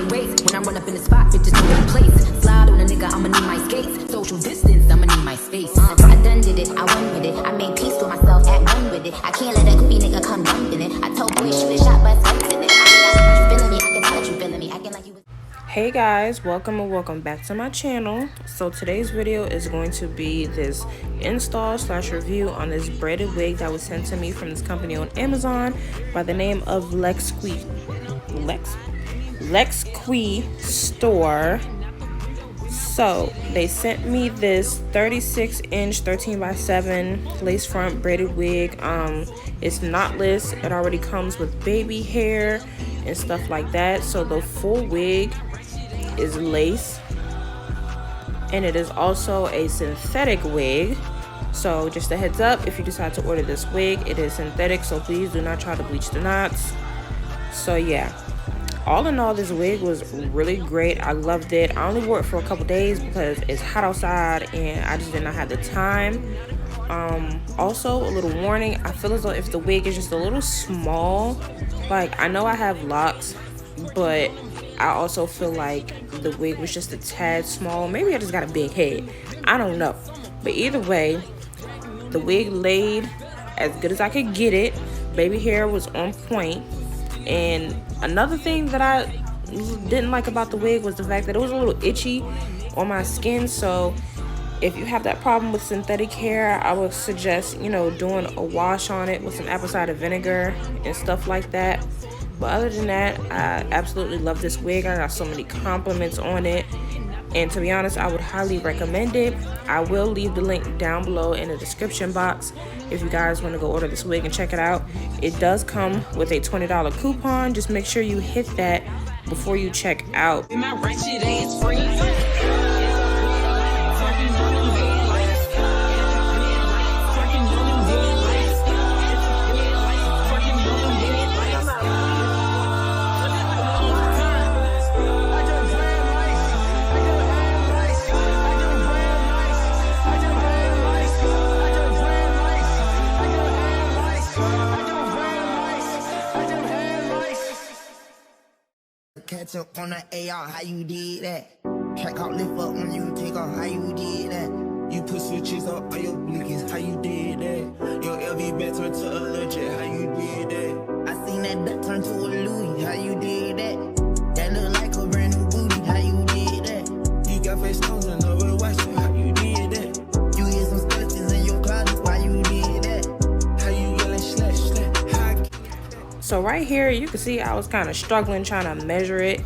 same race. When I run up in the spot, bitches know the place. Slide on a nigga, I'ma need my skates. Social distance, I'ma need my space. I done did it, I won with it. I made peace with myself, at one with it. I can't let that goofy nigga come dumping it. I told boy, shoot a shot, but sights in it. I ain't got you feeling me, I can tell that you feeling me. Acting like you was. Hey guys, welcome back to my channel. So today's video is going to be this install / review on this braided wig that was sent to me from this company on Amazon by the name of Lexqui store. So they sent me this 36-inch 13x7 lace front braided wig. It's knotless. It already comes with baby hair and stuff like that. So the full wig is lace, and it is also a synthetic wig. So just a heads up, if you decide to order this wig, it is synthetic, so please do not try to bleach the knots. So yeah, all in all, this wig was really great. I loved it. I only wore it for a couple days because it's hot outside and I just did not have the time. Also, a little warning, I feel as though if the wig is just a little small, like, I know I have locks, but I also feel like the wig was just a tad small. Maybe I just got a big head, I don't know. But either way, the wig laid as good as I could get it. Baby hair was on point. And another thing that I didn't like about the wig was the fact that it was a little itchy on my skin. So if you have that problem with synthetic hair, I would suggest, you know, doing a wash on it with some apple cider vinegar and stuff like that. But other than that, I absolutely love this wig. I got so many compliments on it, and to be honest, I would highly recommend it. I will leave the link down below in the description box if you guys want to go order this wig and check it out. It does come with a $20 coupon. Just make sure you hit that before you check out. Catch up on the AR, how you did that? Track out, lift up when you take off, how you did that? You put switches up on your blinkies, how you did that? Your LV back turned to a legit, how you did that? I seen that duck turn to a Louis, how you did that? That look like a brand new booty, how you did that? You got face stones and over watch, how you did that? You hear some skeletons in your closet, why you did that? How you yelling slash slash? So right here, you can see I was kind of struggling trying to measure it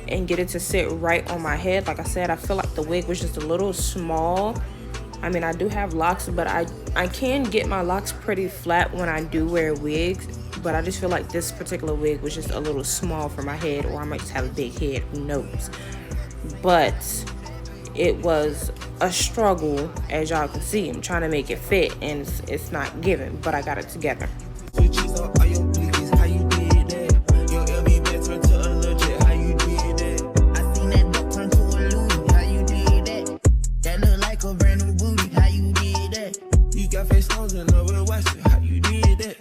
and get it to sit right on my head. Like I said, I feel like the wig was just a little small. I mean, I do have locks, but I can get my locks pretty flat when I do wear wigs. But I just feel like this particular wig was just a little small for my head, or I might just have a big head, who knows. But it was a struggle, as y'all can see. I'm trying to make it fit, and it's not giving, but I got it together. Switches up on your blinkies, how you did that? Your LV back turned to a legit, how you did that? I seen that duck turn to a Louis, how you did that? That look like a brand new booty, how you did that? You got face stones and over watch, how you did that?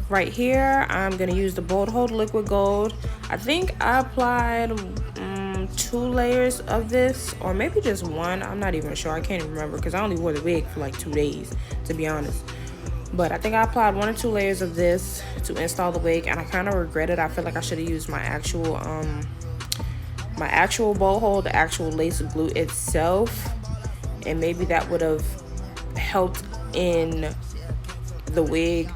Right here, I'm gonna use the Bold Hold Liquid Gold. I think I applied 2 layers of this, or maybe just 1. I'm not even sure. I can't even remember because I only wore the wig for like 2 days, to be honest. But I think I applied 1 or 2 layers of this to install the wig, and I kind of regret it. I feel like I should have used my actual bow hold, the actual lace glue itself, and maybe that would have helped in the wig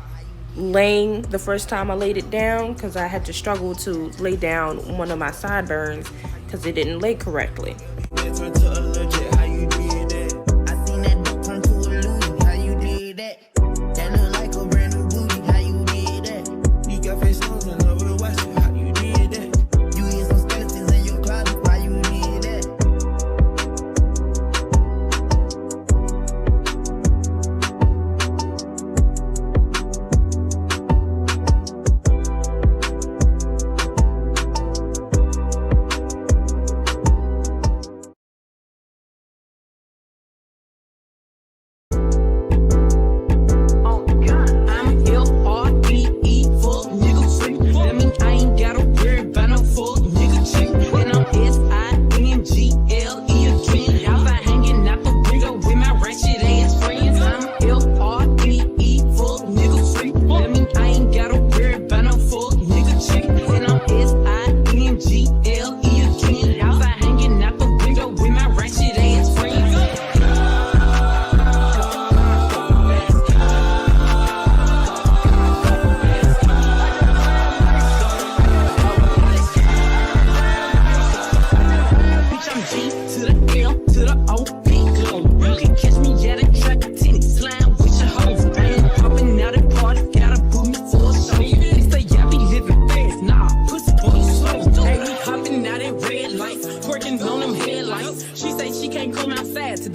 laying the first time I laid it down, because I had to struggle to lay down one of my sideburns because it didn't lay correctly.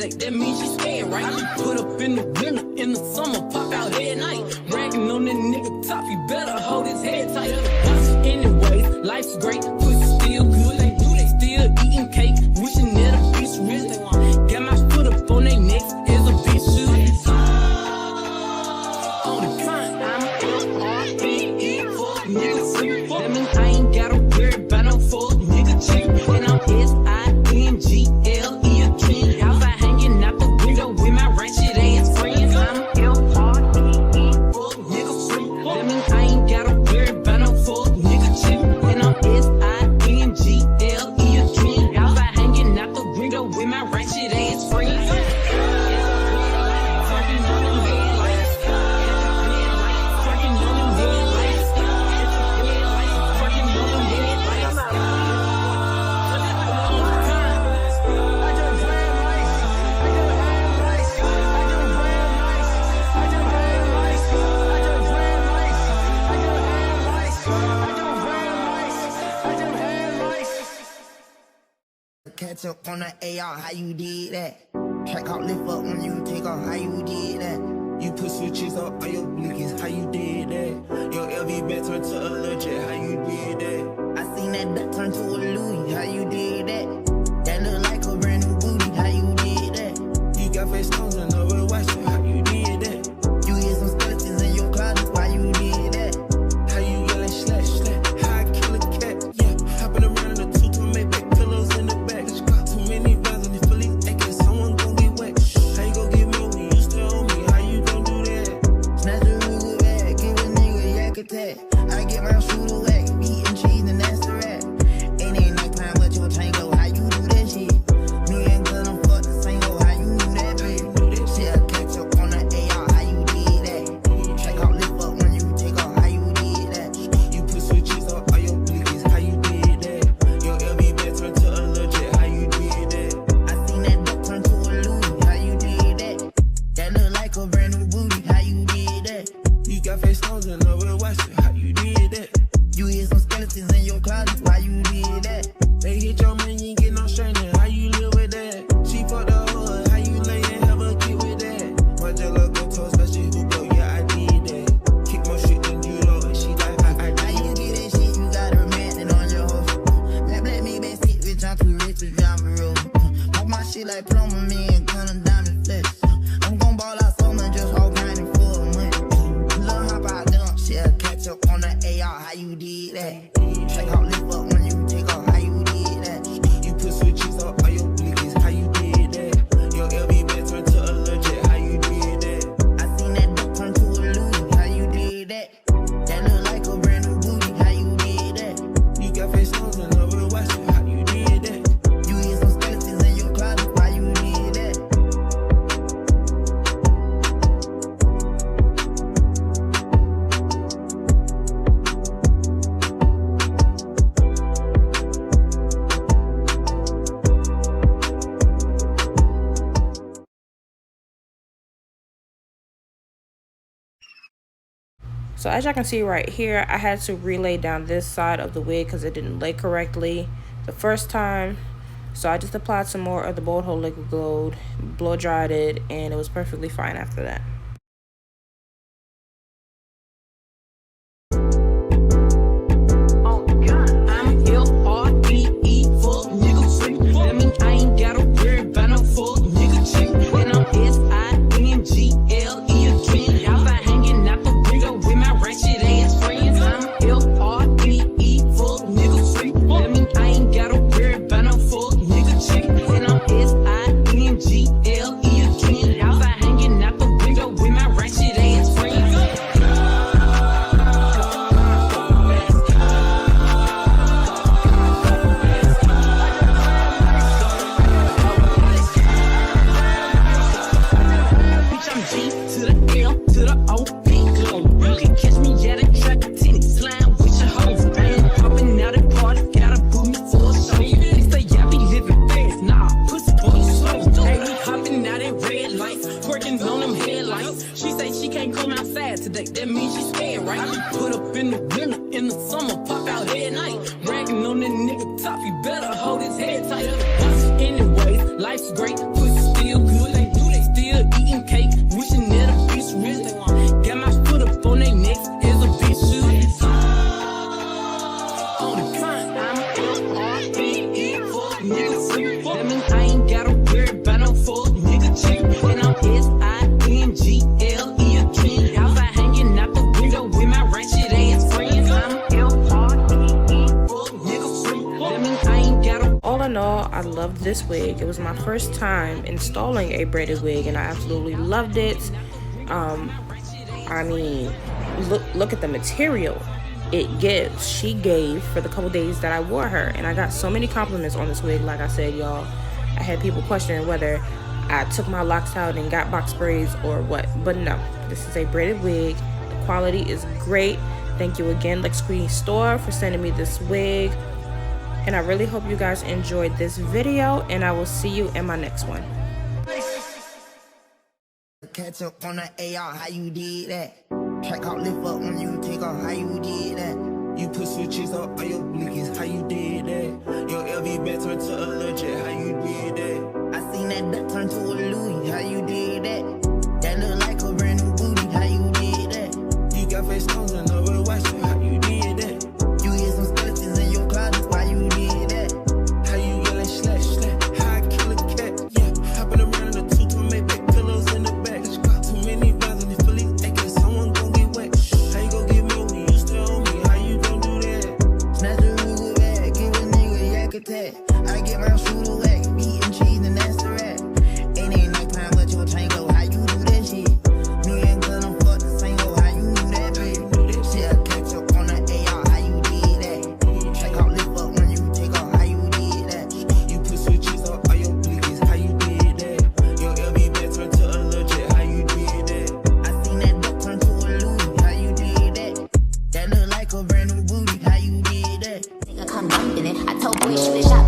today, that means she scared, right? I put up in the winter, in the summer, pop out every night. Bragging on that nigga top, you better hold his head tight. Anyways, life's great, pussy still good. They still eating cake, wishing that a bitch would. Got my foot up on their necks, as a bitch should. On the grind, I'm L-R-E-E, fuck nigga sleep. That mean I ain't gotta worry about no fuck nigga cheap. And I'm S-I-N-G-L-E again. Outside hanging out the window with my ratchet ass friends. I'm L-R-E-E, fuck nigga sleep. That mean I ain't gotta worry about no fuck nigga cheap. And I'm S-I-N-G-L-E again. Outside hanging out the window with my ratchet ass friends. Catch up on the AR, how you did that? Track out, lift up when you take off, how you did that? You put switches up on your blinkies, how you did that? Your LV back turned to a legit, how you did that? I seen that duck turn to a Louis, how you did that? That look like a brand new booty, how you did that? You got face stones and over watch it, how you did that? You hear some skeletons in your closet, why you did that? How you yelling slash slash, how I kill a cat, yeah. Hopping around in a tutu, make back pillows in the back. Too many rounds in the Phillies, acting someone gon' get wet. How you gon' get me when you still on me? How you gon' do that? Snatch the Ruger bag, give a nigga a yak attack. I get my shooter whack, meat and cheese and that's the rat. Ain't nighttime but your tango, how you do that shit? Me and Glenn, I'm fuck the single, how you do that bitch? Shit, I catch up on the AR, how you did that? Check out, lift up when you take off, how you did that? You put switches up on your blinkies, how you did that? Your LV back turned to a legit, how you did that? I seen that duck turn to a Louis, how you did that? That look like a brand new booty, how you did that? You got face stones and over watch it, how you did that? You hear some skeletons in your closet, why you did that? They hit your man, you ain't get no straightening, how you live with that? She fucked the hood, how you lay and have a kid with that? My jello go to a special who go, yeah, I did that. Kick more shit than you know, and she like, I how you get that shit, you got her man on your hoe. Let me back sit with y'all too rich to drive a road. Pop my shit like plumber, me and gun diamond flesh. I'm gon' ball out so much, just all grinding for a month. Lil' hop out dump, shit, I catch up on the AR, how you did that? Check out, lift up when you take off, how you did that? You put switches up on your blinkies, how you did that? Your LV back turned to a legit, how you did that? I seen that duck turn to a Louis, how you did that? That look like a brand new booty, how you did that? You got face stones and over watch it, how you did that? You hear some skeletons in your closet, why you did that? So as y'all can see right here, I had to relay down this side of the wig because it didn't lay correctly the first time. So I just applied some more of the Bold Hold Liquid Gold, blow dried it, and it was perfectly fine after that. I'm L-R-E-E, fuck nigga sleep. That mean I ain't gotta worry about no fuck nigga cheap. And I'm S-I-N-G-L-E again. Outside hanging out the window with my ratchet ass friends. I'm L-R-E-E, fuck nigga sleep. That mean I ain't gotta worry about no fuck nigga cheap. And I'm S-I-N-G-L-E again. Outside hanging out the window with my ratchet ass friends. Bitch, I'm G to the L to the O-P. You can catch me at a track of tennis, slime with your hoes. I ain't popping out at parties, gotta boot me for a show. They say I be living fast, nah, pussy boy, you slow. Hey, we hopping out at red lights, working on them headlights. She say she can't come outside today, that means she scared, right? I be put up in the winter, in the summer, pop out every night. Bragging on that nigga top, you better hold his head tight. Anyways, life's great, pussy still good. in all, I loved this wig. It was my first time installing a braided wig, and I absolutely loved it. I mean, look at the material it gives. She gave for the couple days that I wore her, and I got so many compliments on this wig. Like I said, y'all, I had people questioning whether I took my locks out and got box braids or what, but no, this is a braided wig. The quality is great. Thank you again, Lexqui store, for sending me this wig, and I really hope you guys enjoyed this video, and I will see you in my next one. Catch up on the AR, how you did that? Track out, lift up when you take off, how you did that? You put switches up on your blinkies, how you did that? Your LV back turned to a legit, how you did that? I seen that duck turn to a Louis, how you did that? That look like a brand new booty, how you did that? You got face stones and over watch it, how you did that? You hear some skeletons in your closet, why you did that? How you yelling slash slash, how I kill a cat, yeah. Hopping around in the two to make back pillows in the back. Too many rounds and they fully thinking someone gon' get wet. How you gon' get me when you still on me? How you gon' do that? Snatch a Ruger bag, give a nigga a yak attack. I get my shooter whack, meat and cheese and that's the rap. It ain't nighttime but your tango, how you do that shit? Me and gonna fuck the same hoe, how you do that bitch? Shit, I catch up on the AR, how you did that? Check out, lift up when you take off, how you did that? You put switches up on your blinkies, how you did that? Your LV back turned to a legit, how you did that? I seen that duck turn to a Louis, how you did that? That look like a brand new booty, how you did that? Nigga come dumping it. I told boy shoot a shot.